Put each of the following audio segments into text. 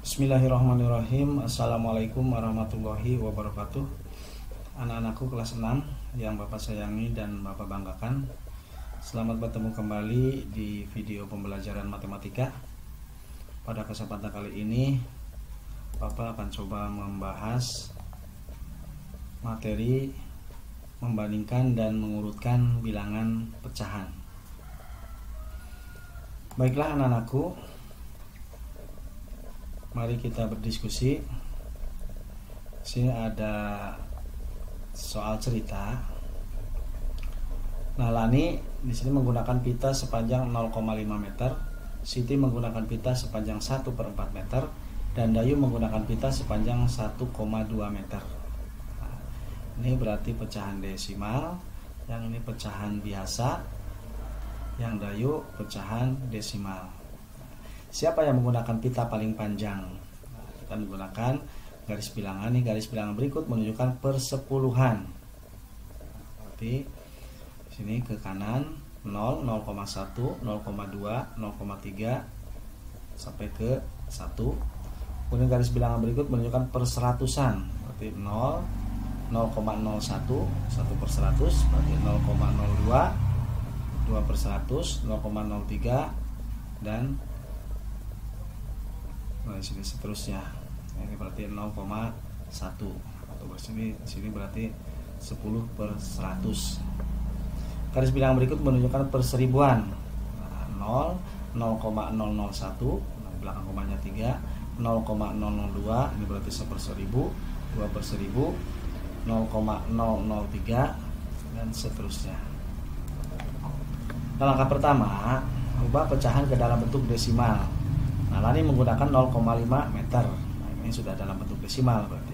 Bismillahirrahmanirrahim. Assalamualaikum warahmatullahi wabarakatuh. Anak-anakku kelas 6 yang Bapak sayangi dan Bapak banggakan, selamat bertemu kembali di video pembelajaran matematika. Pada kesempatan kali ini Bapak akan coba membahas materi membandingkan dan mengurutkan bilangan pecahan. Baiklah anak-anakku, mari kita berdiskusi. Sini ada soal cerita. Nah, Lani di sini menggunakan pita sepanjang 0,5 meter, Siti menggunakan pita sepanjang 1/4 meter, dan Dayu menggunakan pita sepanjang 1,2 meter. Nah, ini berarti pecahan desimal, yang ini pecahan biasa, yang Dayu pecahan desimal. Siapa yang menggunakan pita paling panjang? Nah, kita menggunakan garis bilangan. Nih, garis bilangan berikut menunjukkan persepuluhan. Berarti sini ke kanan 0, 0,1, 0,2, 0,3 sampai ke 1. Kemudian garis bilangan berikut menunjukkan perseratusan. Berarti 0, 0,01, 1/100, berarti 0,02, 2/100, 0,03, dan nah, sini seterusnya. Ini berarti 0,1 atau sini berarti 10/100. Garis bilangan berikut menunjukkan perseribuan. Nah, 0, 0,001, nah, belakang komanya 3, 0,002, ini berarti 1/1000, 2/1000, 0,003, dan seterusnya. Nah, langkah pertama, ubah pecahan ke dalam bentuk desimal. Nah, Lani menggunakan 0,5 meter. Nah, ini sudah dalam bentuk desimal berarti.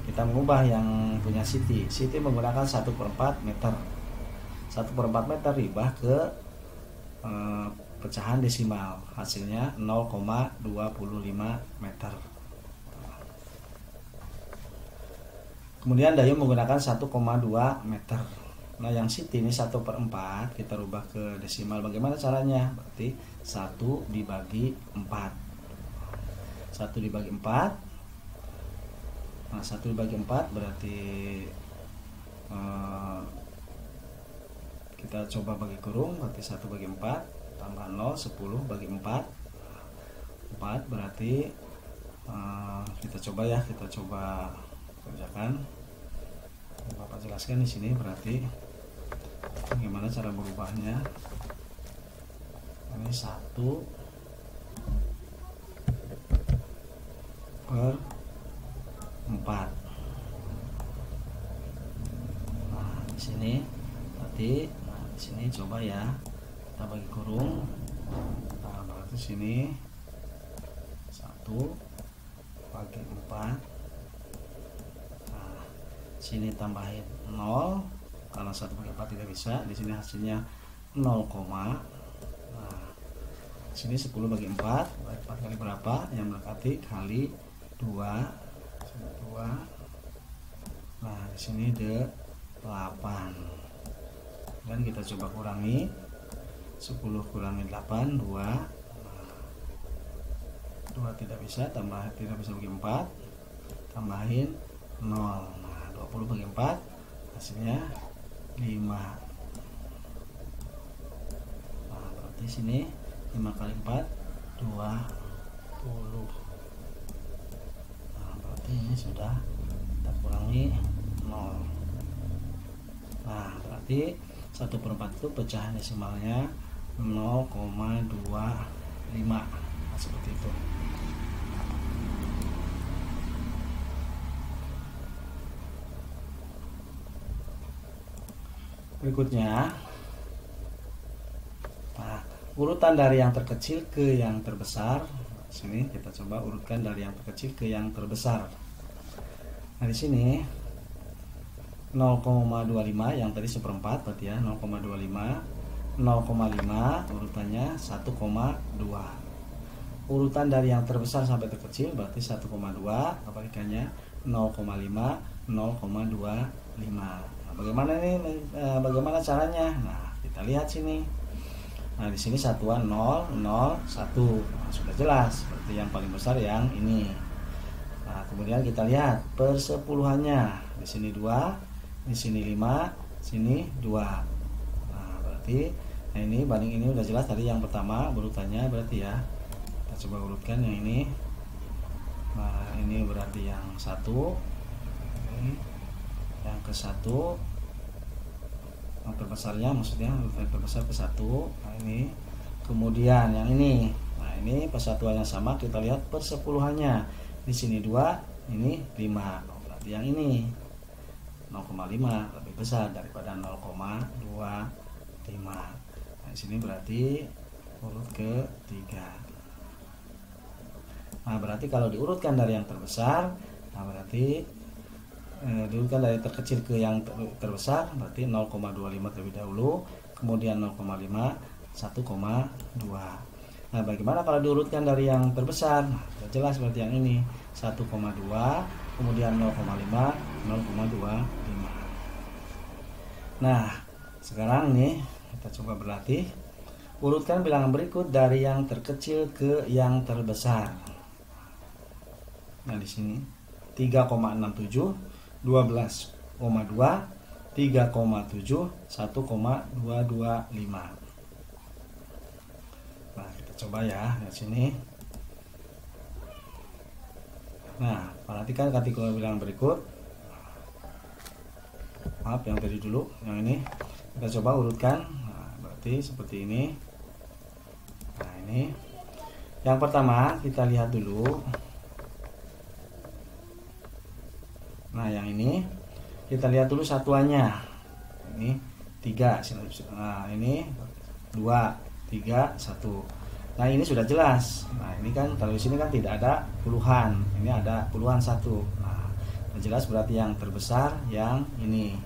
Kita mengubah yang punya Siti. Siti menggunakan 1/4 meter. 1/4 meter ribah ke pecahan desimal. Hasilnya 0,25 meter. Kemudian Dayu menggunakan 1,2 meter. Nah, yang Siti ini 1/4 kita rubah ke desimal. Bagaimana caranya? Berarti 1 dibagi 4. 1 dibagi 4. Nah, 1 dibagi 4 berarti kita coba bagi kurung. Berarti 1 bagi 4 tambah 0, 10 bagi 4. 4 berarti kita coba kerjakan. Bapak jelaskan di sini berarti bagaimana cara berubahnya. Ini 1/4. Nah, di sini berarti di sini coba ya kita bagi kurung. Nah, berarti sini 1 bagi 4. Nah, sini tambahin 0 karena 1 bagi 4 tidak bisa. Di sini hasilnya 0, nah, sini 10 bagi 4. 4 kali berapa? Yang mendekati kali 2. 2. Nah, di sini 8. Dan kita coba kurangi. 10 kurangi 8, 2. Nah, 2 tidak bisa, tidak bisa bagi 4. Tambahin 0. Nah, 20 bagi 4 hasilnya 5. Nah, berarti sini 5 kali 4 20. Nah, berarti ini sudah kita kurangi 0. Nah, berarti 1/4 itu pecahan desimalnya 0,25. Nah, seperti itu. Berikutnya, nah, urutan dari yang terkecil ke yang terbesar. Sini kita coba urutkan dari yang terkecil ke yang terbesar. Nah, di sini 0,25 yang tadi 1/4 berarti ya 0,25. 0,5 urutannya 1,2. Urutan dari yang terbesar sampai terkecil berarti 1,2, kebalikannya 0,5, 0,25. Bagaimana caranya? Nah, kita lihat sini. Nah, di sini satuan 0, 0, 1. Nah, sudah jelas, seperti yang paling besar yang ini. Nah, kemudian kita lihat persepuluhannya. Di sini 2, di sini 5, sini 2. Nah, berarti ini banding ini udah jelas tadi yang pertama urutannya berarti ya. Kita coba urutkan yang ini. Nah, ini berarti yang 1. Ini yang ke-1. Yang terbesarnya maksudnya urutan terbesar ke 1. Nah, ini kemudian yang ini. Nah, ini persatuan yang sama, kita lihat persepuluhannya. Di sini 2, ini 5. Berarti yang ini 0,5 lebih besar daripada 0,25. Nah, di sini berarti urut ke-3. Nah, berarti kalau diurutkan dari yang terbesar, nah berarti diurutkan dari terkecil ke yang terbesar, berarti 0,25 terlebih dahulu, kemudian 0,5, 1,2. Nah, bagaimana kalau diurutkan dari yang terbesar? Nah, jelas seperti yang ini, 1,2, kemudian 0,5, 0,25. Nah, sekarang nih kita coba berlatih. Urutkan bilangan berikut dari yang terkecil ke yang terbesar. Nah, di sini 3,67, 12,2, 3,7, 1,225. Nah, kita coba ya di sini. Nah, perhatikan kategori bilangan berikut. Maaf, yang tadi dulu, yang ini kita coba urutkan. Nah, berarti seperti ini. Nah, ini yang pertama kita lihat dulu. Nah, yang ini kita lihat dulu satuannya. Ini 3. Nah, ini 2, 3, 1. Nah, ini sudah jelas. Nah, ini kan kalau di sini kan tidak ada puluhan. Ini ada puluhan 1. Nah, jelas berarti yang terbesar yang ini.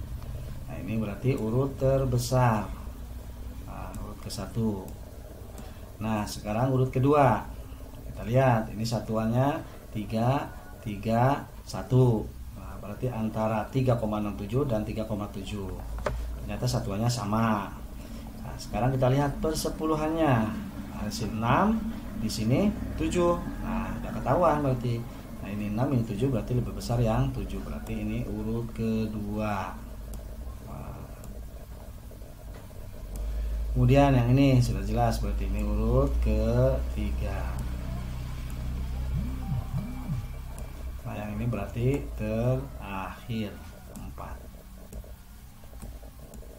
Nah, ini berarti urut terbesar. Nah, urut ke-1. Nah, sekarang urut kedua. Kita lihat, ini satuannya 3, 3, 1. Berarti antara 3,67 dan 3,7. Ternyata satuannya sama. Nah, sekarang kita lihat persepuluhannya. Nah, di sini 6, di sini 7. Nah, udah ketahuan berarti. Nah, ini 6, ini 7, berarti lebih besar yang 7. Berarti ini urut kedua. Nah, kemudian yang ini sudah jelas, berarti ini urut ketiga. Nah, yang ini berarti terakhir, 4.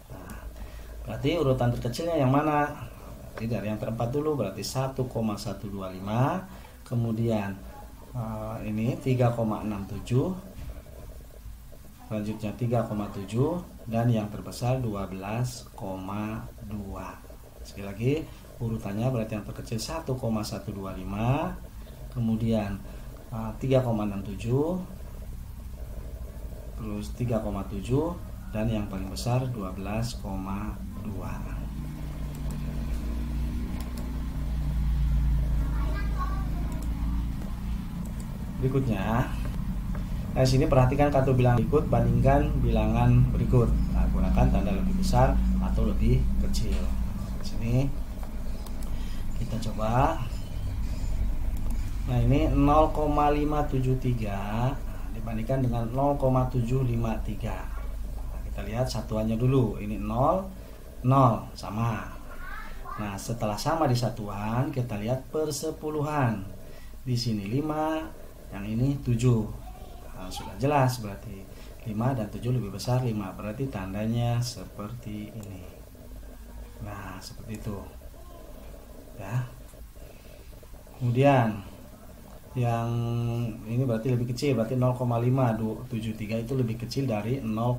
Nah, berarti urutan terkecilnya yang mana? Berarti dari yang terempat dulu, berarti 1,125. Kemudian ini 3,67. Selanjutnya 3,7. Dan yang terbesar 12,2. Sekali lagi, urutannya berarti yang terkecil 1,125. Kemudian 3,67, terus 3,7, dan yang paling besar 12,2. Berikutnya, nah sini perhatikan kartu bilangan berikut, bandingkan bilangan berikut. Nah, gunakan tanda lebih besar atau lebih kecil. Di sini kita coba. Nah, ini 0,573 dibandingkan dengan 0,753. Nah, kita lihat satuannya dulu. Ini 0, 0 sama. Nah, setelah sama di satuan, kita lihat persepuluhan. Di sini 5, yang ini 7. Nah, sudah jelas berarti 5 dan 7 lebih besar 5. Berarti tandanya seperti ini. Nah, seperti itu. Ya. Kemudian yang ini berarti lebih kecil, berarti 0,573 itu lebih kecil dari 0,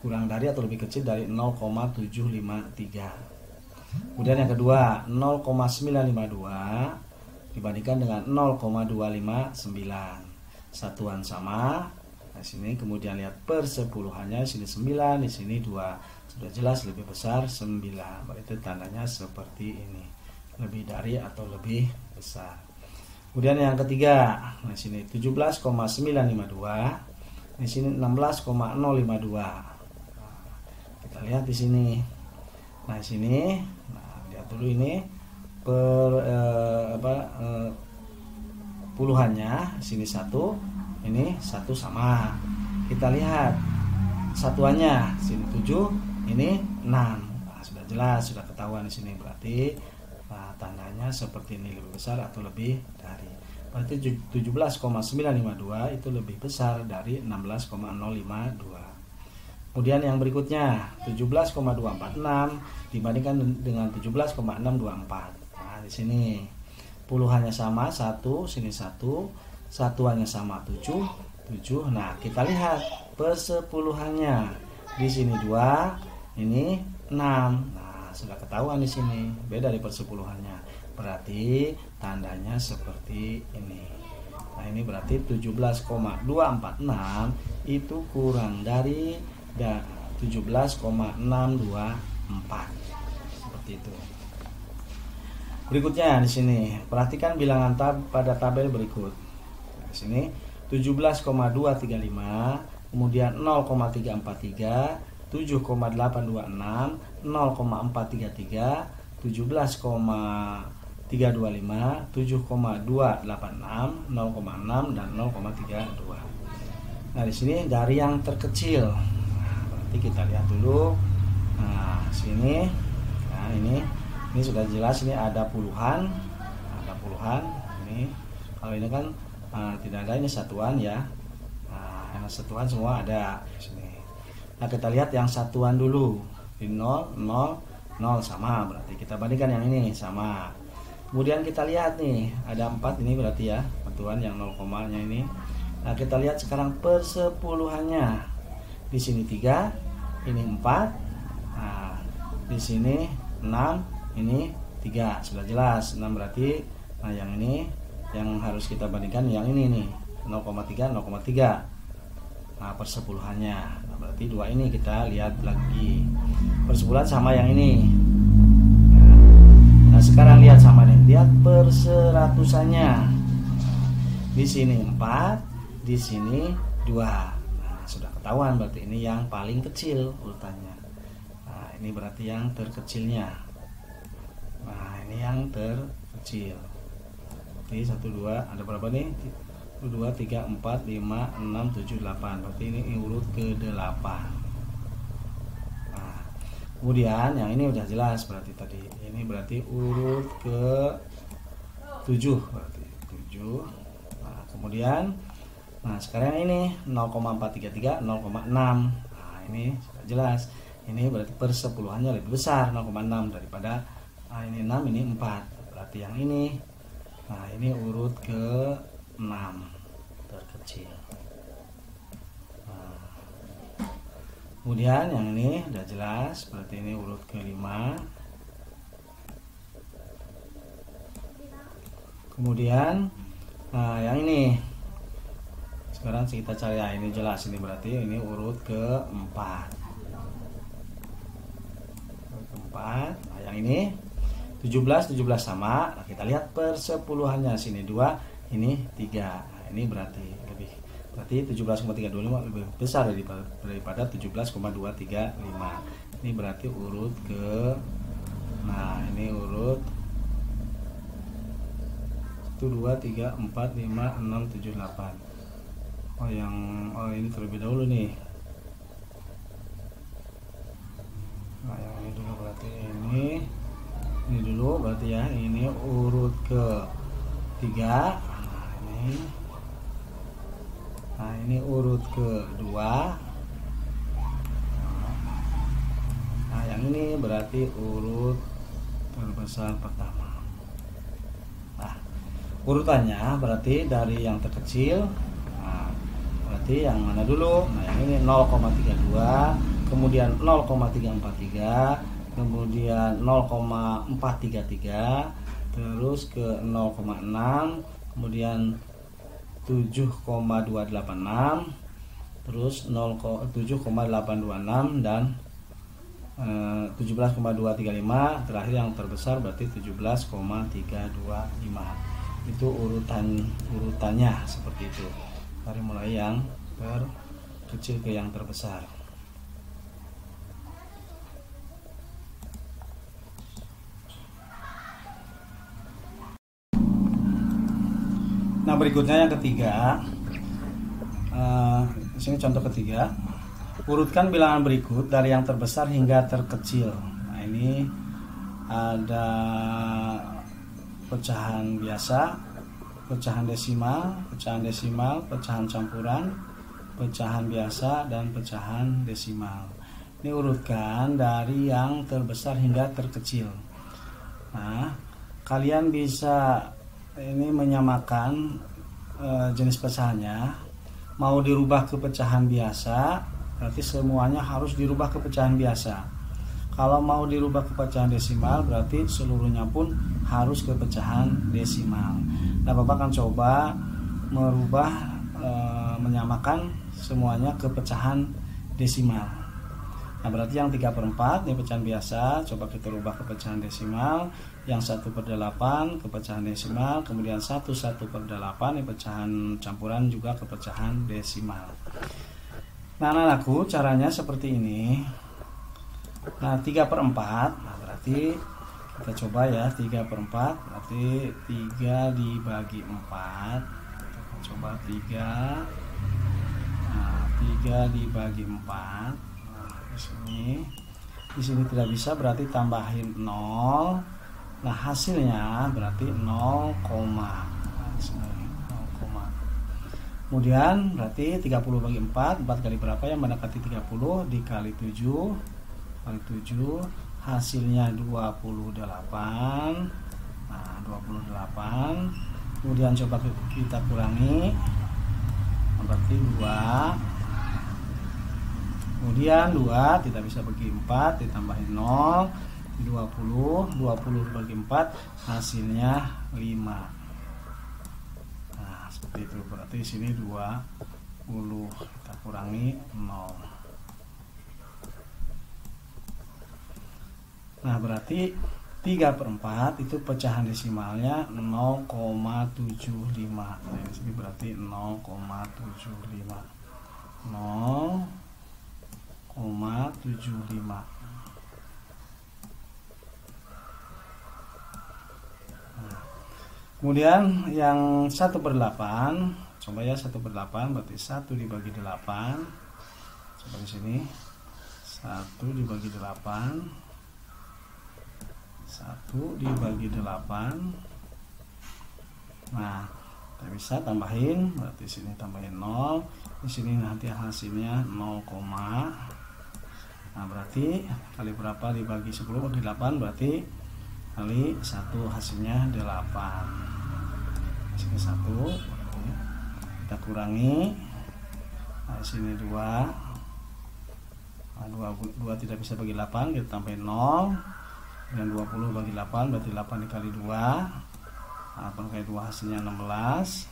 kurang dari atau lebih kecil dari 0,753. Kemudian yang kedua 0,952 dibandingkan dengan 0,259. Satuan sama. Nah, sini kemudian lihat persepuluhannya, di sini 9, di sini 2. Sudah jelas lebih besar 9. Berarti tandanya seperti ini. Lebih dari atau lebih besar. Kemudian yang ketiga, nah sini 17,952, di sini 16,052. Nah, kita kita lihat di sini. Nah, di sini, lihat dulu ini puluhannya. Sini 1, ini 1 sama. Kita lihat satuannya, sini 7, ini 6. Nah, sudah jelas, sudah ketahuan di sini. Berarti tandanya seperti ini, lebih besar atau lebih dari. Berarti 17,952 itu lebih besar dari 16,052. Kemudian yang berikutnya 17,246 dibandingkan dengan 17,624. Nah, di sini puluhannya sama 1, sini 1, satuannya sama 7. Nah, kita lihat persepuluhannya. Di sini 2, ini 6. Nah, sudah ketahuan di sini beda di persepuluhannya. Berarti tandanya seperti ini. Nah, ini berarti 17,246 itu kurang dari 17,624. Seperti itu. Berikutnya di sini, perhatikan bilangan pada tabel berikut. Nah, di sini 17,235, kemudian 0,343, 7,826, 0,433, 17,325, 7,286, 0,6 dan 0,32. Nah, di sini dari yang terkecil. Nah, berarti kita lihat dulu. Nah, sini. Nah, ini sudah jelas, ini ada puluhan. Ini kalau ini kan tidak ada, ini satuan ya. Nah, yang satuan semua ada di sini. Nah, kita lihat yang satuan dulu. Di 0, 0, 0 sama, berarti kita bandingkan yang ini sama. Kemudian kita lihat nih, ada 4 ini berarti ya, satuan yang 0 komanya ini. Nah, kita lihat sekarang persepuluhannya. Di sini 3, ini 4. Nah, di sini 6, ini 3. Sudah jelas 6 berarti. Nah, yang ini yang harus kita bandingkan yang ini nih, 0,3, 0,3. Nah, persepuluhannya. Nah, berarti 2 ini kita lihat lagi. Persepuluhan sama yang ini. Nah, sekarang lihat sama nih. Lihat perseratusannya. Di sini 4, di sini 2. Nah, sudah ketahuan berarti ini yang paling kecil urutannya. Nah, ini berarti yang terkecilnya. Nah, ini yang terkecil. Berarti 1, 2, ada berapa nih? 1, 2, 3, 4, 5, 6, 7, 8. Berarti ini urut ke-8. Nah, kemudian yang ini udah jelas berarti tadi. Ini berarti urut ke-7. Berarti 7. Nah, kemudian sekarang ini 0,433, 0,6. Nah, ini sudah jelas. Ini berarti persepuluhannya lebih besar, 0,6 daripada ini 6, ini 4. Berarti yang ini, nah ini urut ke-6 terkecil. Nah, kemudian yang ini udah jelas, berarti ini urut ke-5. Kemudian yang ini sekarang kita cari, ya ini jelas, ini berarti ini urut ke-4. Nah, yang ini 17 sama. Nah, kita lihat persepuluhannya, sini 2, ini 3. Nah, ini berarti 17,325 lebih besar daripada 17,235. Ini berarti urut ke, nah ini urut 1, 2, 3, 4, 5, 6, 7, 8. Ini terlebih dahulu nih. Nah, yang ini dulu berarti ini dulu berarti ya, ini urut ke-3. Nah, ini urut ke-2. Nah, yang ini berarti urut terbesar pertama. Nah, urutannya berarti dari yang terkecil. Nah, berarti yang mana dulu? Nah, yang ini 0,32, kemudian 0,343, kemudian 0,433, terus ke 0,6, kemudian 7,286, terus 7,826 dan 17,235. Terakhir yang terbesar berarti 17,325. Itu urutannya seperti itu, dari mulai yang terkecil ke yang terbesar. Nah, berikutnya yang ketiga, di sini contoh ketiga, urutkan bilangan berikut dari yang terbesar hingga terkecil. Nah, ini ada pecahan biasa, pecahan desimal, pecahan campuran, pecahan biasa, dan pecahan desimal. Ini urutkan dari yang terbesar hingga terkecil. Nah, kalian bisa ini menyamakan jenis pecahannya. Mau dirubah ke pecahan biasa, berarti semuanya harus dirubah ke pecahan biasa. Kalau mau dirubah ke pecahan desimal, berarti seluruhnya pun harus ke pecahan desimal. Nah, Bapak akan coba merubah menyamakan semuanya ke pecahan desimal. Nah, berarti yang 3/4 ini pecahan biasa, coba kita rubah ke pecahan desimal. Yang 1/8 ke pecahan desimal, kemudian 1/8 ini pecahan campuran juga ke pecahan desimal. Nah, anak-anakku, caranya seperti ini. Nah, 3/4, nah berarti kita coba ya, 3/4 berarti 3 dibagi 4. Kita coba 3. Nah, 3 dibagi 4. Nah, di sini tidak bisa, berarti tambahin 0. Nah, hasilnya berarti 0, kemudian berarti 30 bagi 4 kali berapa yang mendekati 30, dikali 7 kali 7, hasilnya 28. Nah, 28. Kemudian coba kita kurangi, berarti 2. Kemudian 2 tidak bisa bagi 4, ditambahin 0, 20 bagi 4, hasilnya 5. Nah, seperti itu. Berarti di sini 20, kita kurangi 0. Nah, berarti 3/4 itu pecahan desimalnya 0,75. Nah, di sini berarti 0,75. 0,75. Kemudian yang 1/8, coba ya 1/8 berarti 1 dibagi 8. Coba di sini 1 dibagi 8. 1 dibagi 8. Nah, kita bisa tambahin, berarti sini tambahin 0. Di sini nanti hasilnya 0, nah berarti kali berapa dibagi 10 bagi 8, berarti kali 1, hasilnya 8. Sini 1, kita kurangi. Nah, sini 2. Nah, 2 tidak bisa bagi 8, kita tambahin 0. Dan 20 bagi 8 berarti 8 dikali 2. 8 kali 2 hasilnya 16.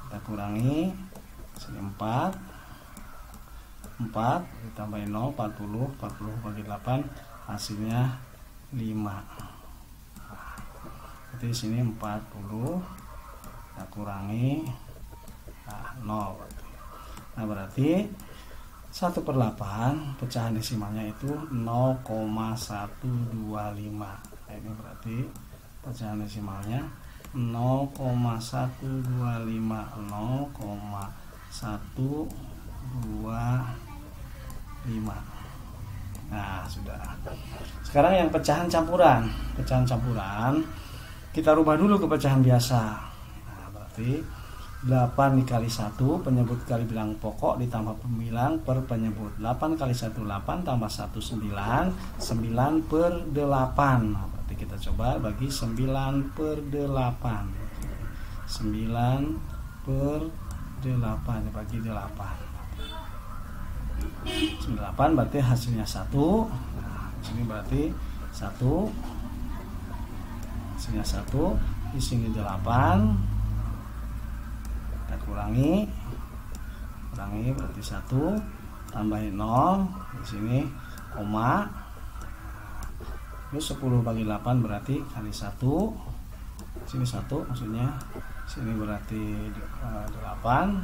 Kita kurangi. Sini 4 ditambahin 0, 40 bagi 8 hasilnya 5. Berarti sini 40, kita kurangi 0 berarti. Nah, berarti 1/8 pecahan desimalnya itu 0,125. Nah, ini berarti pecahan desimalnya 0,125. 0,125. Nah, sudah. Sekarang yang pecahan campuran. Pecahan campuran kita rubah dulu ke pecahan biasa. Nah, berarti 8 dikali 1 penyebut kali bilang pokok ditambah pembilang per penyebut. 8 kali 1 8 tambah 1 9. 9/8. Nah, berarti kita coba bagi 9/8. 9/8 dibagi 8. 98 berarti hasilnya 1. Nah, di sini berarti 1. Hasilnya 1. Di sini 8. Kita kurangi berarti 1, tambahin 0, di sini koma. Terus 10 bagi 8 berarti kali 1. Sini 1 maksudnya. Sini berarti 8.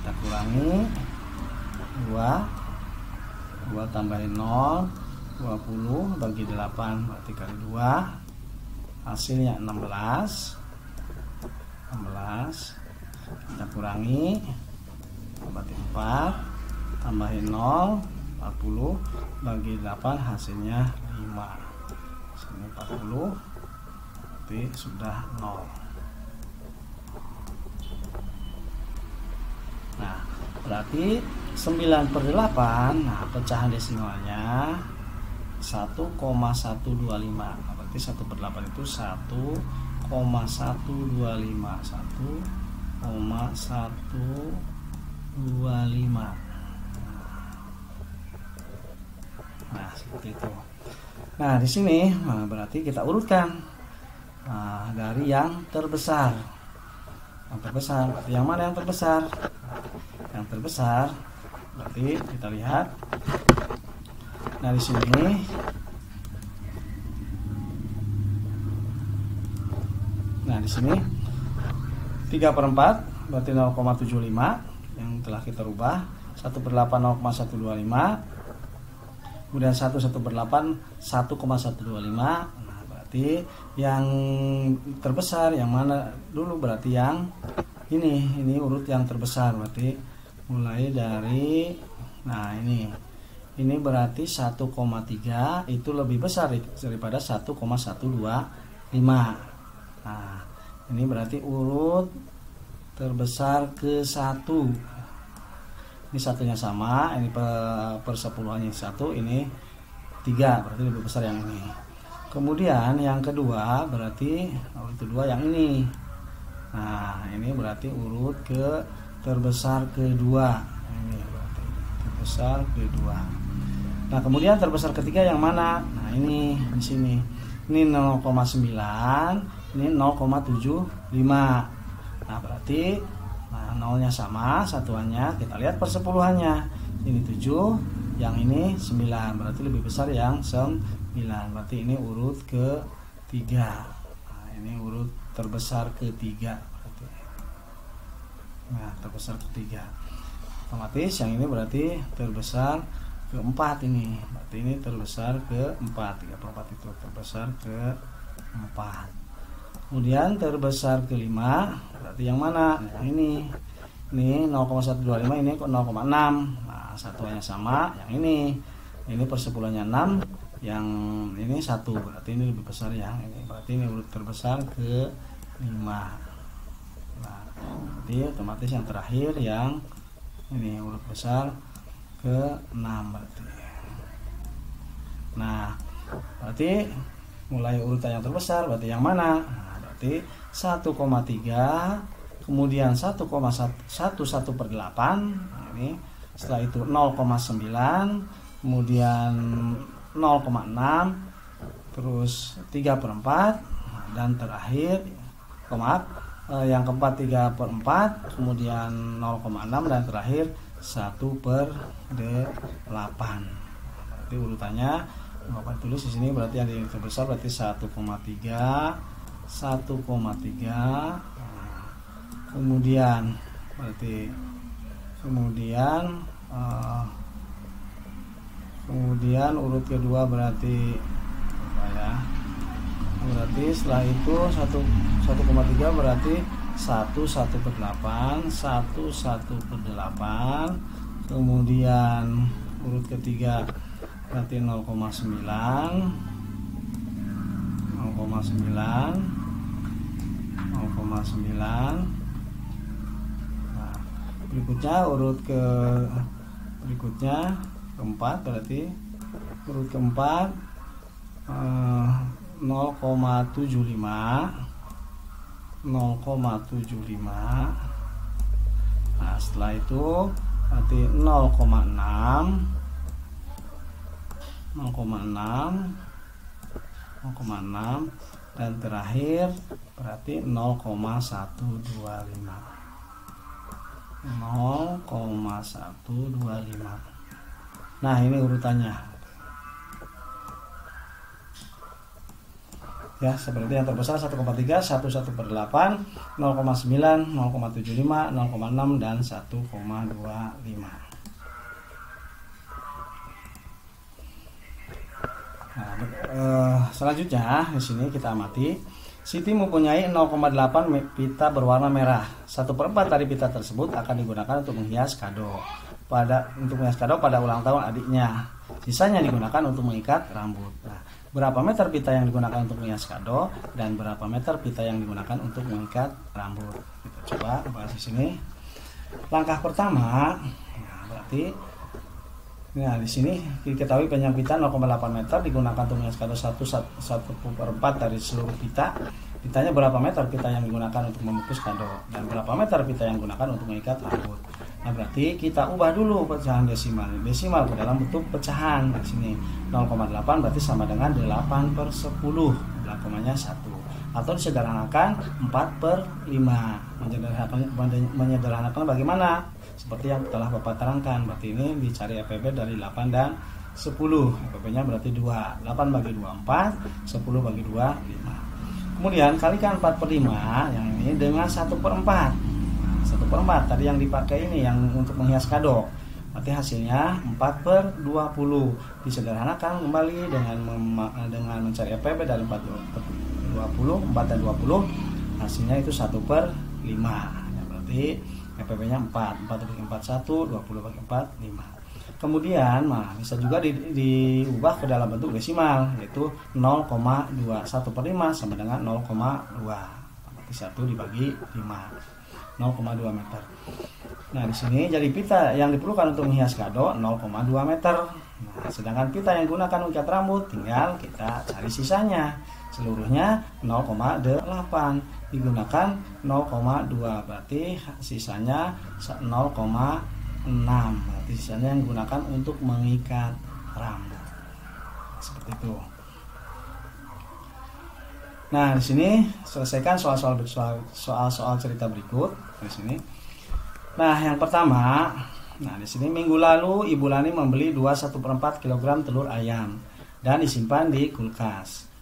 Kita kurangi 2 tambahin 0, 20 bagi 8 berarti kali 2. hasilnya 16. Kita kurangi, berarti 4, tambahin 0, 40, bagi 8 hasilnya 5. Sini 40, berarti sudah 0. Nah, berarti 9/8, nah pecahan desimalnya 1,125. Nah, berarti 1/8 itu 1,125. 1,125. Nah, seperti itu. Nah, di sini berarti kita urutkan dari yang terbesar. Yang terbesar, yang mana yang terbesar? Yang terbesar berarti kita lihat. Nah, di sini nah di sini 3/4 berarti 0,75 yang telah kita rubah. 1/8 0,125. Kemudian 1/8 1,125. Nah, berarti yang terbesar yang mana dulu? Berarti yang ini urut yang terbesar. Berarti mulai dari, nah ini berarti 1,3 itu lebih besar daripada 1,125. Nah, ini berarti urut terbesar ke 1. Ini satunya sama, ini persepuluhannya 1, ini 3, berarti lebih besar yang ini. Kemudian yang kedua berarti urut kedua yang ini. Nah, ini berarti urut ke terbesar kedua. Ini berarti terbesar kedua. Nah, kemudian terbesar ketiga yang mana? Nah, ini di sini. Ini 0,9, ini 0,75. Nah, berarti nolnya sama, satuannya kita lihat persepuluhannya. Ini 7, yang ini 9, berarti lebih besar yang 9. Berarti ini urut ketiga. Nah, ini urut terbesar ketiga. Nah, terbesar ketiga. Otomatis yang ini berarti terbesar keempat ini. Berarti ini terbesar keempat. 3/4 itu terbesar keempat. Kemudian terbesar kelima berarti yang mana? Yang ini. Ini 0,125, ini 0,6. Nah, satuannya sama, yang ini. Ini persepuluhannya 6, yang ini 1. Berarti ini lebih besar yang ini. Berarti ini urut terbesar ke-5. Nah, jadi otomatis yang terakhir yang ini urut besar ke-6 berarti. Nah, berarti mulai urutan yang terbesar berarti yang mana? Nah, berarti 1,3, kemudian 1,118. Nah, ini setelah itu 0,9, kemudian 0,6, terus 3/4, dan terakhir yang keempat 3/4, kemudian 0,6, dan terakhir 1/8. Berarti urutannya Bapak tulis di sini, berarti yang terbesar berarti 1,3, 1,3. Kemudian berarti kemudian urut kedua berarti berarti setelah itu 1,3 berarti 1/8, 1/8. Kemudian urut ketiga berarti 0,9, 0,9. Nah, berikutnya urut berikutnya keempat, berarti urut keempat 0,75. Nah, setelah itu berarti 0,6, 0,6, dan terakhir berarti 0,125. 0,125. Nah, ini urutannya. Ya, seperti yang terbesar 1,3, 1/8, 0,9, 0,75, 0,6, dan 1,25. Nah, Selanjutnya di sini kita amati Siti mempunyai 0,8 pita berwarna merah. 1/4 dari pita tersebut akan digunakan untuk menghias kado pada ulang tahun adiknya. Sisanya digunakan untuk mengikat rambut. Nah, berapa meter pita yang digunakan untuk menghias kado dan berapa meter pita yang digunakan untuk mengikat rambut? Kita coba bahas di sini. Langkah pertama, berarti di sini diketahui panjang pita 0,8 meter digunakan untuk menghias kado 1/4 dari seluruh pita. Pitanya berapa meter pita yang digunakan untuk membungkus kado dan berapa meter pita yang digunakan untuk mengikat rambut. Nah, berarti kita ubah dulu pecahan desimal ke dalam bentuk pecahan. Di sini 0,8 berarti sama dengan 8/10, komanya 1. Atau disederhanakan 4/5. Menyederhanakan bagaimana? Seperti yang telah Bapak terangkan, berarti ini dicari EPB dari 8 dan 10. EPB-nya berarti 2. 8 bagi 2, 4. 10 bagi 2, 5. Kemudian kalikan 4/5 yang ini dengan 1/4. 1/4 tadi yang dipakai ini yang untuk menghias kado. Berarti hasilnya 4/20. Disederhanakan kembali dengan mencari EPB dari 4/20, 4 dan 20. Hasilnya itu 1/5. Ya, berarti EPB-nya 4 bagi 4, 1, 20 bagi 4, 5. Kemudian bisa juga diubah ke dalam bentuk desimal, yaitu 0,2. 1/5 sama dengan 0,2. Berarti 1 dibagi 5, 0,2 meter. Nah, di sini jadi pita yang diperlukan untuk menghias kado 0,2 meter. Nah, sedangkan pita yang digunakan mengikat rambut tinggal kita cari sisanya. Seluruhnya 0,8 digunakan 0,2 berarti sisanya 0,6. Berarti sisanya yang digunakan untuk mengikat rambut. Seperti itu. Nah, di sini selesaikan soal-soal cerita berikut di sini. Nah, yang pertama, di sini minggu lalu Ibu Lani membeli 1/4 kg telur ayam dan disimpan di kulkas.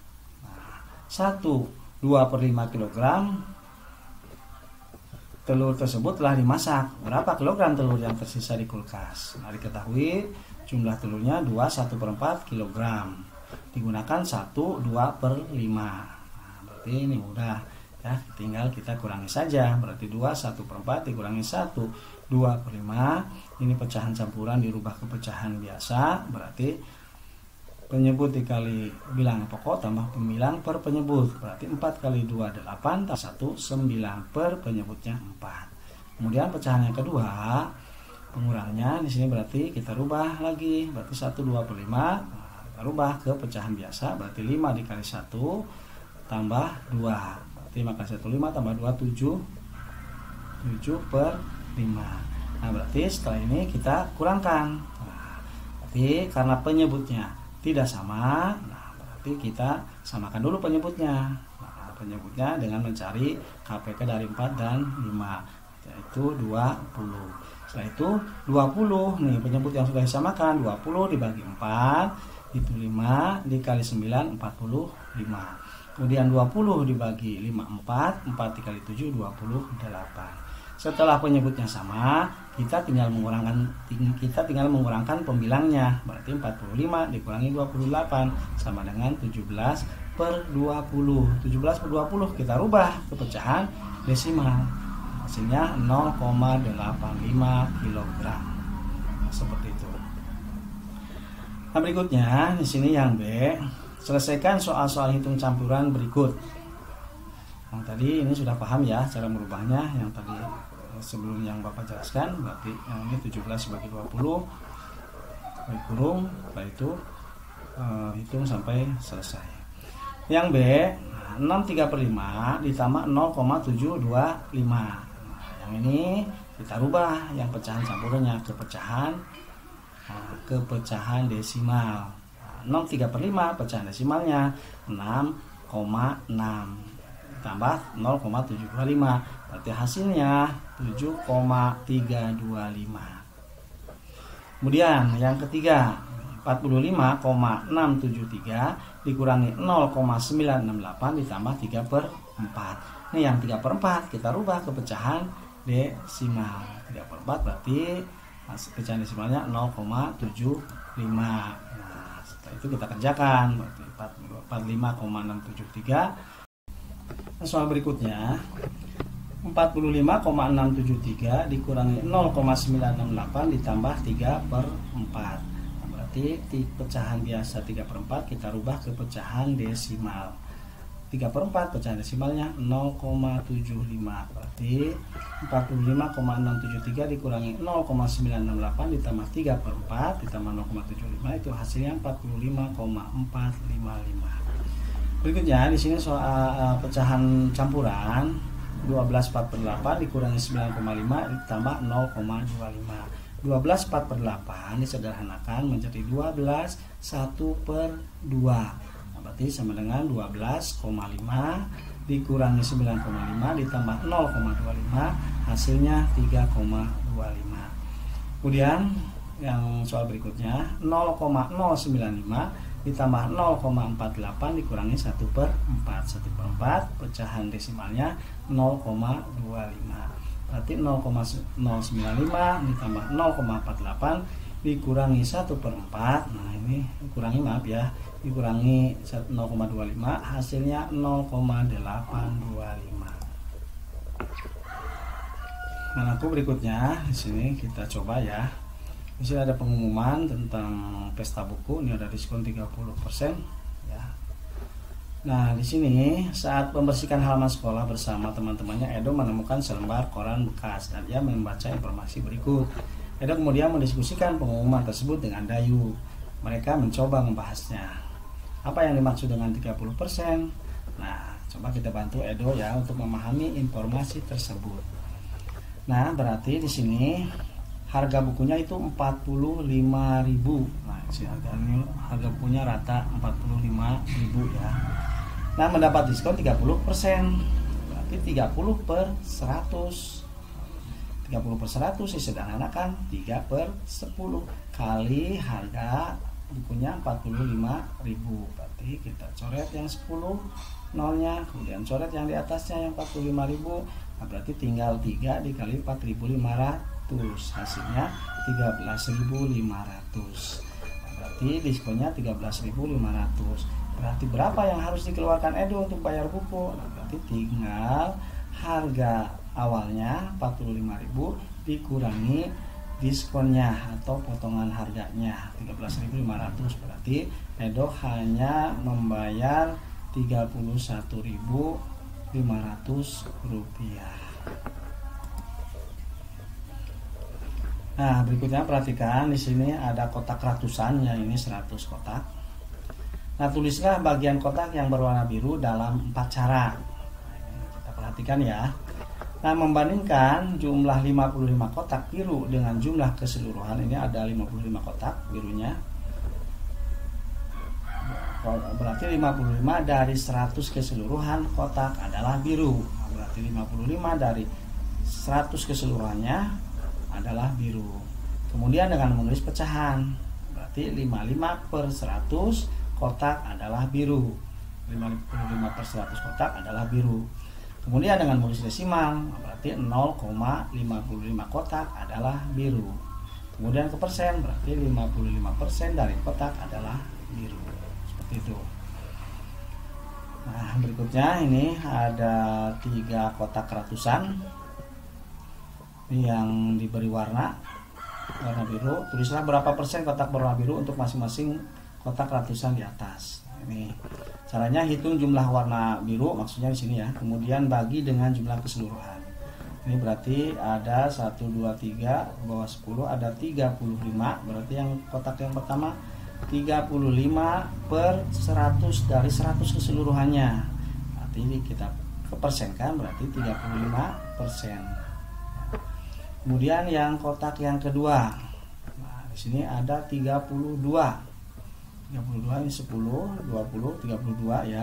2/5 kg telur tersebut telah dimasak. Berapa kilogram telur yang tersisa di kulkas? Nah, diketahui jumlah telurnya 1/4 kg. Digunakan 2/5. Berarti ini mudah ya, tinggal kita kurangi saja. Berarti 1/4 dikurangi 2/5. Ini pecahan campuran dirubah ke pecahan biasa. Berarti penyebut dikali bilangan pokok tambah pembilang per penyebut. Berarti 4 kali 2 8 tambah 1 9 per penyebutnya 4. Kemudian pecahan yang kedua, pengurangnya di sini berarti kita rubah lagi. Berarti 1/25 kita rubah ke pecahan biasa. Berarti 5 dikali 1 tambah 2. Berarti 5 kali 1 5 tambah 2 7. 7/5. Nah, berarti setelah ini kita kurangkan. Berarti karena penyebutnya tidak sama, berarti kita samakan dulu penyebutnya. Penyebutnya dengan mencari KPK dari 4 dan 5, yaitu 20. Setelah itu 20 nih penyebut yang sudah disamakan, 20 dibagi 4 itu 5 dikali 9 45. Kemudian 20 dibagi 5 4 dikali 7 28. Setelah penyebutnya sama, kita tinggal mengurangkan pembilangnya. Berarti 45 dikurangi 28 sama dengan 17/20. 17/20 kita rubah ke pecahan desimal. Hasilnya 0,85 kg. Seperti itu. Nah, berikutnya di sini yang B, selesaikan soal-soal hitung campuran berikut. Yang tadi ini sudah paham ya cara merubahnya, yang tadi sebelum yang Bapak jelaskan. Berarti yang ini 17 bagi 20 bagi kurung, setelah itu hitung sampai selesai. Yang B, 6/3/5 ditambah 0,725. Yang ini kita rubah yang pecahan campurannya ke pecahan desimal. 6/3/5 pecahan desimalnya 6,6 tambah 0,725. Berarti hasilnya 7,325. Kemudian yang ketiga, 45,673 dikurangi 0,968 ditambah 3/4. Ini yang 3/4 kita rubah ke pecahan desimal. 3/4 berarti pecahan desimalnya 0,75. Nah, setelah Itu kita kerjakan, berarti 45,673. Soal berikutnya, 45,673 dikurangi 0,968 ditambah 3/4. Nah, berarti pecahan biasa 3/4 kita rubah ke pecahan desimal. 3/4 pecahan desimalnya 0,75. Berarti 45,673 dikurangi 0,968 ditambah 3/4 ditambah 0,75 itu hasilnya 45,455. Berikutnya di sini soal pecahan campuran 12/4/8 dikurangi 9,5 ditambah 0,25. 12/4/8 disederhanakan menjadi 12 1/2. Berarti sama dengan 12,5 dikurangi 9,5 ditambah 0,25 hasilnya 3,25. Kemudian yang soal berikutnya 0,095 ditambah 0,48 dikurangi 1/4. 1/4 pecahan desimalnya 0,25. Berarti 0,095 ditambah 0,48 dikurangi 1/4. Nah ini dikurangi, maaf ya, dikurangi 0,25 hasilnya 0,825. Nah, berikutnya di sini kita coba ya. Di sini ada pengumuman tentang pesta buku, ini ada diskon 30% ya. Nah, di sini saat membersihkan halaman sekolah bersama teman-temannya, Edo menemukan selembar koran bekas dan ia membaca informasi berikut. Edo kemudian mendiskusikan pengumuman tersebut dengan Dayu. Mereka mencoba membahasnya. Apa yang dimaksud dengan 30%? Nah, coba kita bantu Edo ya untuk memahami informasi tersebut. Nah, berarti di sini harga bukunya itu 45.000. Nah, si harga bukunya rata 45.000 ya. Nah, mendapat diskon 30%. Berarti 30/100. 30/100 disederhanakan 3/10 kali harga bukunya 45.000. Berarti kita coret yang 10 nolnya, kemudian coret yang di atasnya yang 45.000. Nah, berarti tinggal 3 dikali 4.500. Hasilnya 13.500. Berarti diskonnya 13.500. Berarti berapa yang harus dikeluarkan Edo untuk bayar buku? Nah, berarti tinggal harga awalnya 45.000 dikurangi diskonnya atau potongan harganya 13.500. Berarti Edo hanya membayar 31.500 rupiah. Nah, berikutnya perhatikan di sini ada kotak ratusan, ya ini 100 kotak. Nah, tulislah bagian kotak yang berwarna biru dalam 4 cara. Kita perhatikan ya. Nah, membandingkan jumlah 55 kotak biru dengan jumlah keseluruhan, ini ada 55 kotak birunya. Berarti 55 dari 100 keseluruhan kotak adalah biru. Berarti 55 dari 100 keseluruhannya adalah biru. Kemudian dengan menulis pecahan, berarti 55/100 kotak adalah biru. 55/100 kotak adalah biru. Kemudian dengan menulis desimal, berarti 0,55 kotak adalah biru. Kemudian ke persen, berarti 55% dari kotak adalah biru. Seperti itu. Nah, berikutnya ini ada 3 kotak ratusan yang diberi warna biru. Tulislah berapa persen kotak berwarna biru untuk masing-masing kotak ratusan di atas. Ini caranya, hitung jumlah warna biru, maksudnya di sini ya. Kemudian bagi dengan jumlah keseluruhan. Ini berarti ada 1, 2, 3 bawah 10 ada 35. Berarti yang kotak yang pertama 35/100 dari 100 keseluruhannya. Berarti ini kita kepersenkan, berarti 35%. Kemudian yang kotak yang kedua, nah di sini ada 32. 32 ini 10, 20, 32 ya.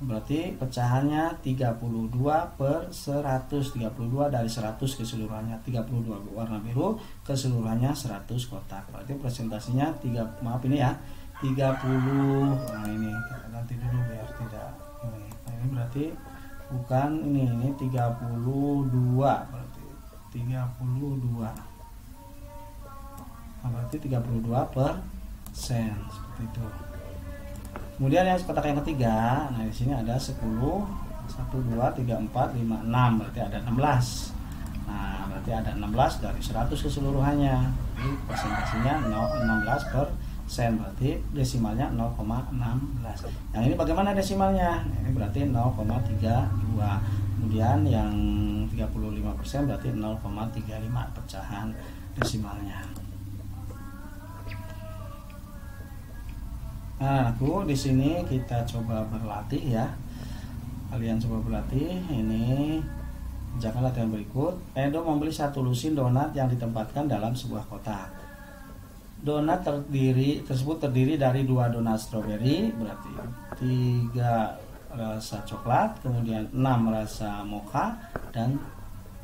Berarti pecahannya 32/100. 32 dari 100 keseluruhannya, 32 warna biru, keseluruhannya 100 kotak. Berarti presentasinya 30. Nah ini kita ganti dulu biar tidak ini. Nah, ini berarti bukan ini 32 berarti 32. Nah, berarti 32/100. seperti itu. Kemudian yang kotak yang ketiga, nah di sini ada 10, 1, 2, 3, 4, 5, 6, berarti ada 16. Nah, berarti ada 16 dari 100 keseluruhannya. Jadi persentasinya 16%, berarti desimalnya 0,16. Yang ini bagaimana desimalnya? Ini berarti 0,32. Kemudian yang 35% berarti 0,35 pecahan desimalnya. Nah, aku di sini kita coba berlatih ya. Kalian coba berlatih. Ini jangan latihan berikut. Edo membeli 1 lusin donat yang ditempatkan dalam sebuah kotak. Donat tersebut terdiri dari 2 donat stroberi, berarti 3 rasa coklat, kemudian 6 rasa mocha, dan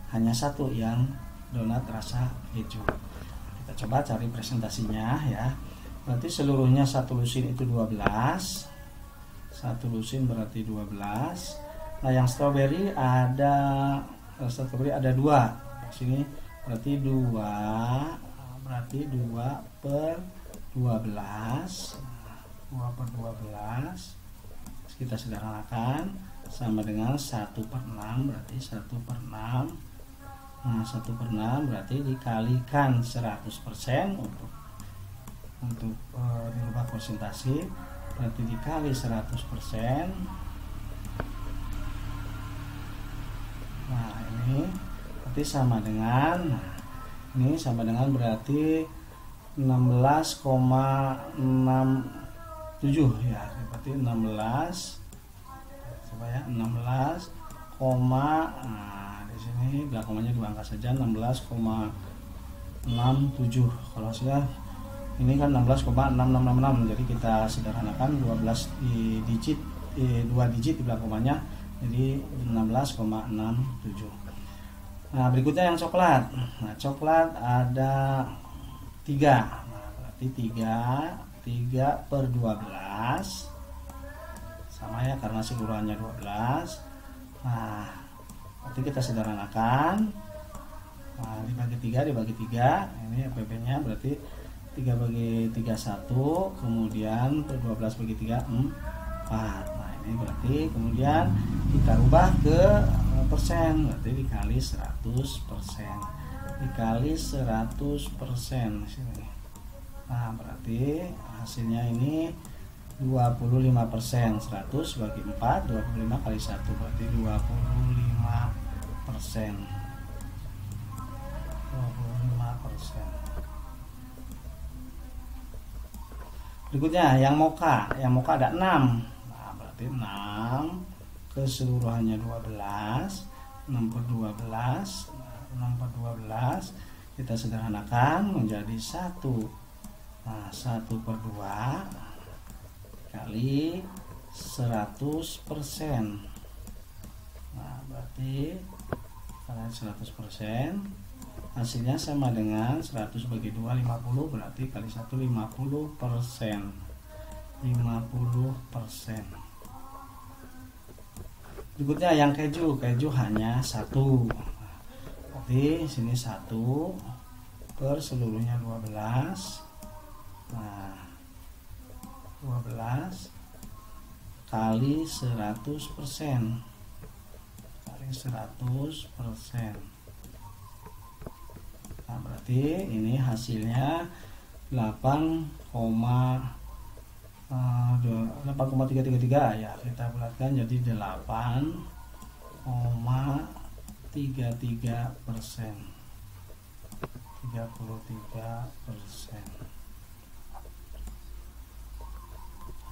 hanya 1 yang donat rasa keju. Kita coba cari presentasinya ya. Berarti seluruhnya 1 lusin itu 12. 1 lusin berarti 12. Nah, yang stroberi ada 2. Di sini berarti 2 per 12. 2 per 12 kita sederhanakan sama dengan 1 per 6, berarti 1 per 6. Nah, 1 per 6 berarti dikalikan 100% untuk dirubah persentase, berarti dikali 100%. Nah, ini berarti sama dengan, ini sama dengan berarti 16,67 ya, berarti 16, coba ya, 16, nah di sini belakangnya diangkat saja 16,67. Kalau saya ini kan 16,6666, jadi kita sederhanakan 12 di digit, 2 digit di belakangnya, jadi 16,67. Nah, berikutnya yang coklat. Nah, coklat ada 3. Nah, berarti 3 per 12 sama ya, karena seluruhannya 12. Nah, nanti kita sederhanakan. Nah, dibagi 3, ini APB nya berarti 3 bagi 3 1, kemudian per 12 bagi 3 4. Nah, ini berarti kemudian kita rubah ke persen, berarti dikali 100%. Dikali 100% sini. Nah, berarti hasilnya ini 25%. 100 bagi 4, 25 kali 1 berarti 25%. 25%. Berikutnya yang mocha ada 6. Nah, berarti 6 keseluruhannya 12. 6 per 12. Nah, 6 per 12 kita sederhanakan menjadi 1. Nah, 1 per 2 kali 100%. Nah, berarti kali 100%, hasilnya sama dengan 100 bagi 2 50, berarti kali 1 50%. 50%. Berikutnya yang keju hanya 1. Berarti sini 1 per seluruhnya 12. Nah, 12 kali 100%. Kali 100%. Nah, berarti ini hasilnya 8,333 ya, kita bulatkan jadi 8,33%. 33%.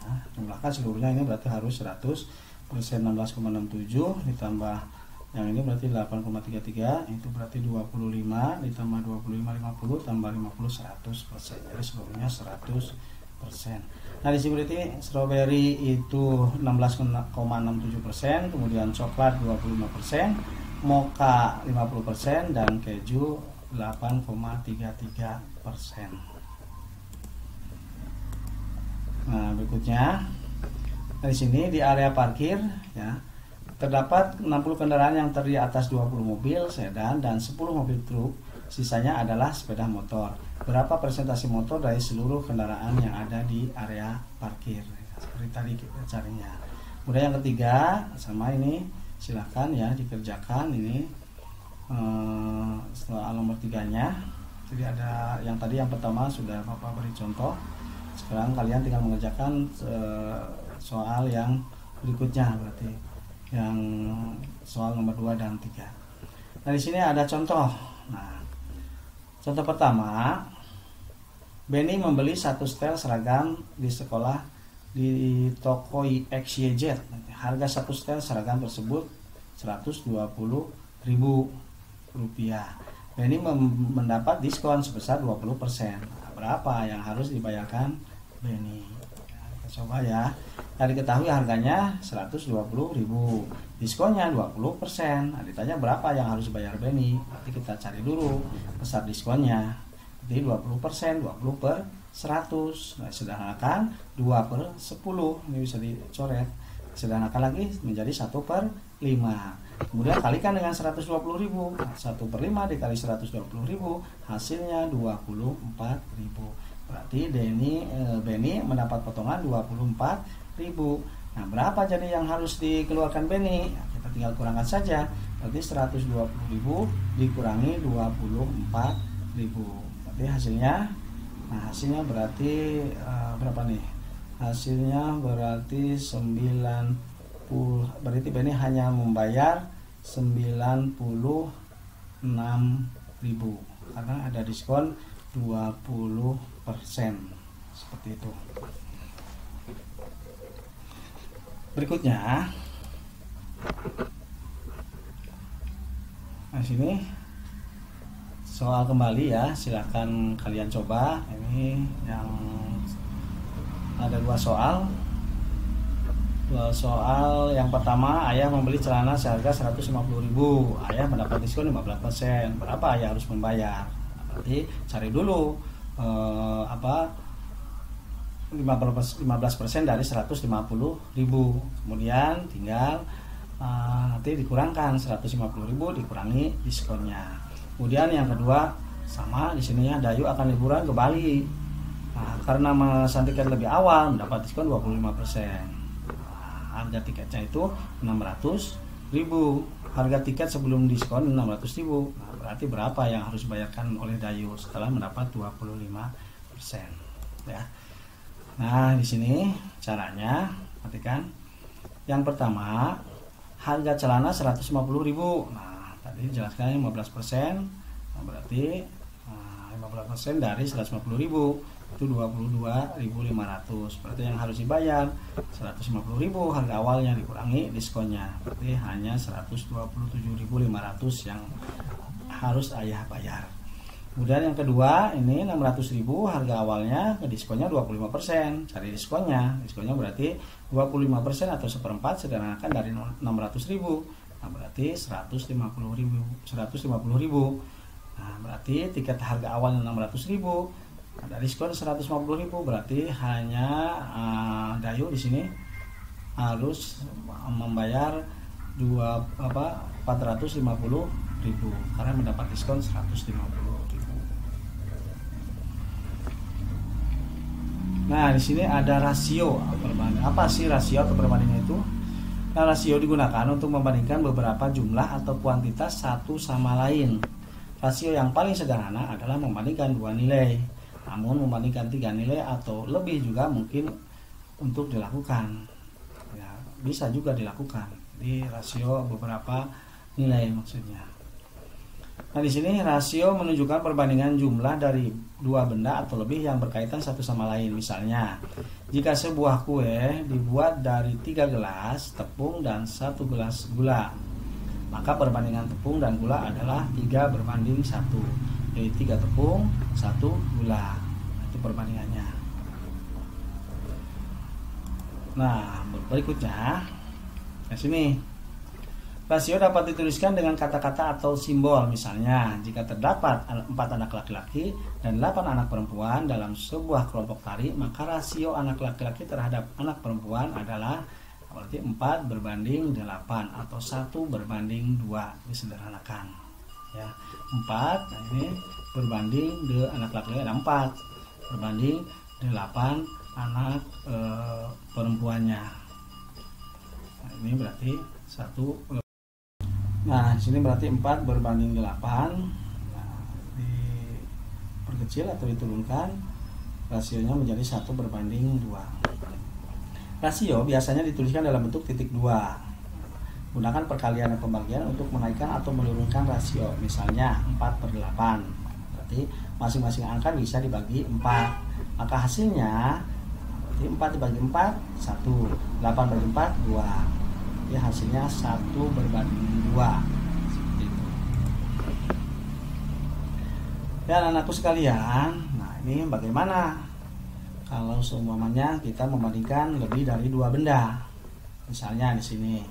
Nah, jumlahkan seluruhnya ini berarti harus 100%. 16,67 ditambah yang ini berarti 8,33, itu berarti 25 ditambah 25 50 tambah 50 100%. Jadi seluruhnya 100%. Nah, di sini berarti stroberi itu 16,67%, kemudian coklat 25%, mocha 50%, dan keju 8,33%. Nah, berikutnya dari sini di area parkir ya, terdapat 60 kendaraan yang terdiri atas 20 mobil sedan dan 10 mobil truk sisanya adalah sepeda motor. Berapa persentase motor dari seluruh kendaraan yang ada di area parkir? Seperti tadi kita carinya. Kemudian yang ketiga, sama ini silahkan ya dikerjakan ini soal nomor 3-nya. Jadi ada yang tadi yang pertama sudah Bapak beri contoh. Sekarang kalian tinggal mengerjakan soal yang berikutnya, berarti yang soal nomor 2 dan 3. Nah, di sini ada contoh. Nah, contoh pertama, Benny membeli 1 setel seragam di sekolah di toko XYZ. Harga 1 setel seragam tersebut Rp120.000. Benny mendapat diskon sebesar 20%. Nah, berapa yang harus dibayarkan Benny? Nah, kita coba ya. Yang diketahui harganya Rp120.000, diskonnya 20%. Nah, ditanya berapa yang harus bayar Benny? Nanti kita cari dulu besar diskonnya. Jadi 20%, 20/100. Nah, sederhanakan 2/10. Ini bisa dicoret. Sederhanakan lagi menjadi 1/5. Kemudian kalikan dengan 120.000. 1/5 dikali 120.000 hasilnya 24.000. Berarti Benny mendapat potongan 24.000. Nah, berapa jadi yang harus dikeluarkan Benny? Nah, kita tinggal kurangkan saja. Berarti 120.000 dikurangi 24.000. Berarti hasilnya, hasilnya berarti berapa nih? Hasilnya berarti 90. Berarti Benny hanya membayar 96.000 karena ada diskon 20%. Seperti itu. Berikutnya, nah sini soal kembali ya, silahkan kalian coba. Ini yang ada 2 soal. Yang pertama, ayah membeli celana seharga 150.000. Ayah mendapat diskon 15%. Berapa ayah harus membayar? Berarti cari dulu 15% dari 150.000. Kemudian tinggal nanti dikurangkan 150.000 dikurangi diskonnya. Kemudian yang kedua sama di sini ya, Dayu akan liburan ke Bali. Nah, karena memesan tiket lebih awal mendapat diskon 25%. Harga tiketnya itu 600.000. Harga tiket sebelum diskon 600.000. Nah, berarti berapa yang harus dibayarkan oleh Dayu setelah mendapat 25%? Ya. Nah, di sini caranya, perhatikan. Yang pertama, harga celana 150.000. Nah, tadi dijelaskan 15%. Nah, berarti 15% dari 150.000 itu 22.500. Berarti yang harus dibayar 150.000 harga awalnya dikurangi diskonnya. Berarti hanya 127.500 yang harus ayah bayar. Kemudian yang kedua, ini 600.000 harga awalnya, diskonnya 25%. Cari diskonnya. Diskonnya berarti 25% atau 1/4 sederhanakan dari 600.000. Nah, berarti 150.000. Nah, berarti tiket harga awalnya 600.000. Ada diskon 150.000, berarti hanya Dayu di sini harus membayar 450.000 karena mendapat diskon 150.000. Nah, di sini ada rasio perbandingan. Apa sih rasio atau perbandingan itu? Nah, rasio digunakan untuk membandingkan beberapa jumlah atau kuantitas satu sama lain. Rasio yang paling sederhana adalah membandingkan 2 nilai. Namun membandingkan 3 nilai atau lebih juga mungkin untuk dilakukan. Ya, bisa juga dilakukan di rasio beberapa nilai maksudnya. Nah, di sini rasio menunjukkan perbandingan jumlah dari 2 benda atau lebih yang berkaitan satu sama lain. Misalnya, jika sebuah kue dibuat dari 3 gelas tepung dan 1 gelas gula, maka perbandingan tepung dan gula adalah 3:1. Jadi 3 tepung, 1 gula. Itu perbandingannya. Nah, berikutnya di sini rasio dapat dituliskan dengan kata-kata atau simbol. Misalnya, jika terdapat 4 anak laki-laki dan 8 anak perempuan dalam sebuah kelompok tari, maka rasio anak laki-laki terhadap anak perempuan adalah berarti 4:8 atau 1:2. Disederhanakan ya. 4, nah ini berbanding anak laki-laki ada 4 berbanding 8 anak perempuannya. Nah, ini berarti 1. Nah, sini berarti 4 berbanding 8. Nah, diperkecil atau diturunkan, rasionya menjadi 1 berbanding 2. Rasio biasanya dituliskan dalam bentuk titik 2. Gunakan perkalian dan pembagian untuk menaikkan atau menurunkan rasio. Misalnya 4/8. Berarti masing-masing angka bisa dibagi 4. Maka hasilnya berarti 4 dibagi 4 1, 8 bagi 4 2. Ya, hasilnya 1 berbanding 2 seperti itu. Dan anakku sekalian, nah ini bagaimana kalau seumpamanya kita membandingkan lebih dari 2 benda. Misalnya di sini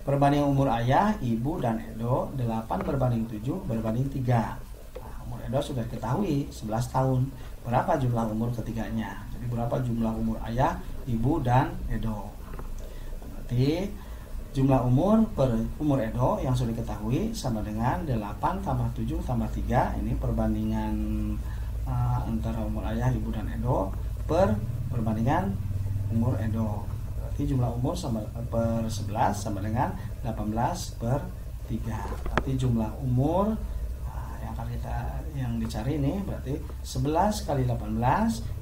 perbandingan umur ayah, ibu, dan Edo 8 berbanding 7 berbanding 3. Nah, umur Edo sudah diketahui 11 tahun. Berapa jumlah umur ketiganya? Jadi berapa jumlah umur ayah, ibu, dan Edo? Berarti jumlah umur per umur Edo yang sudah diketahui sama dengan 8 tambah 7 tambah 3. Ini perbandingan antara umur ayah, ibu, dan Edo per perbandingan umur Edo. Berarti jumlah umur sama per 11 sama dengan 18 per 3. Berarti jumlah umur yang dicari ini berarti 11 kali 18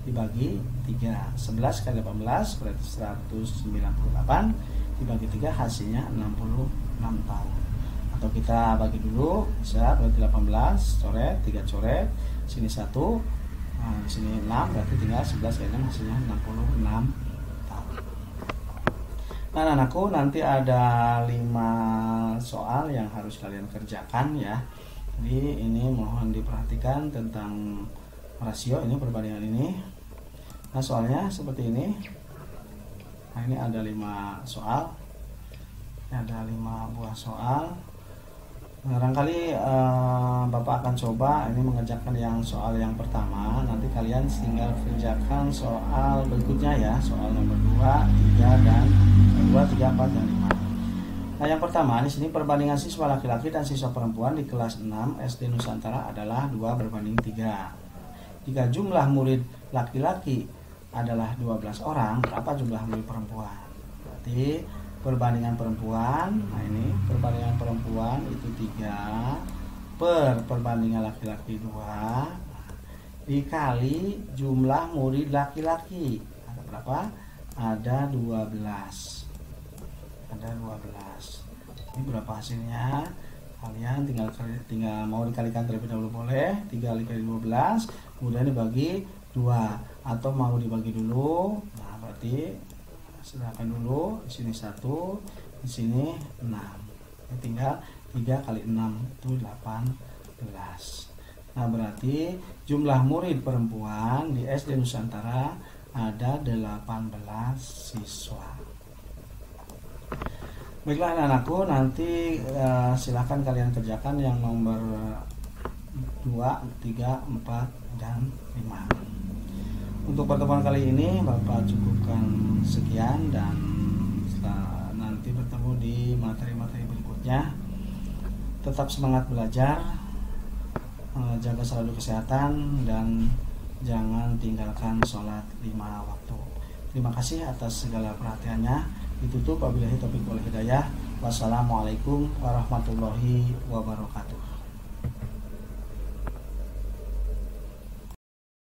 dibagi 3. 11 kali 18 berarti 198 dibagi 3 hasilnya 66 tahun. Atau kita bagi dulu, bisa berarti 18 coret, 3 coret, sini 1, nah, sini 6, berarti tinggal 11 kali 6 hasilnya 66 tahun. Nah, anakku, nanti ada 5 soal yang harus kalian kerjakan ya. Jadi ini mohon diperhatikan tentang rasio ini, perbandingan ini. Nah, soalnya seperti ini. Nah, ini ada 5 soal. Ada 5 buah soal. Barangkali Bapak akan coba ini mengerjakan yang soal yang pertama. Nanti kalian tinggal kerjakan soal berikutnya ya. Soal nomor 2, 3, dan 2, 3, 4, dan 5. Nah, yang pertama di sini perbandingan siswa laki-laki dan siswa perempuan di kelas 6 SD Nusantara adalah 2 berbanding 3. Jika jumlah murid laki-laki adalah 12 orang, berapa jumlah murid perempuan? Berarti perbandingan perempuan, nah ini perbandingan perempuan itu 3 per perbandingan laki-laki 2 dikali jumlah murid laki-laki. Ada berapa? Ada 12. Ada 12. Ini berapa hasilnya? Kalian tinggal mau dikalikan terlebih dahulu boleh. 3 kali 12 kemudian dibagi 2, atau mau dibagi dulu. Nah, berarti silakan dulu. Di sini 1, di sini 6. Ini tinggal 3 kali 6 itu 18. Nah, berarti jumlah murid perempuan di SD Nusantara ada 18 siswa. Baiklah anak-anakku, nanti silahkan kalian kerjakan yang nomor 2, 3, 4, dan 5. Untuk pertemuan kali ini Bapak cukupkan sekian, dan nanti bertemu di materi-materi berikutnya. Tetap semangat belajar, jaga selalu kesehatan, dan jangan tinggalkan sholat 5 waktu. Terima kasih atas segala perhatiannya. Ditutup wabillahi taufiq wal hidayah. Wassalamualaikum warahmatullahi wabarakatuh.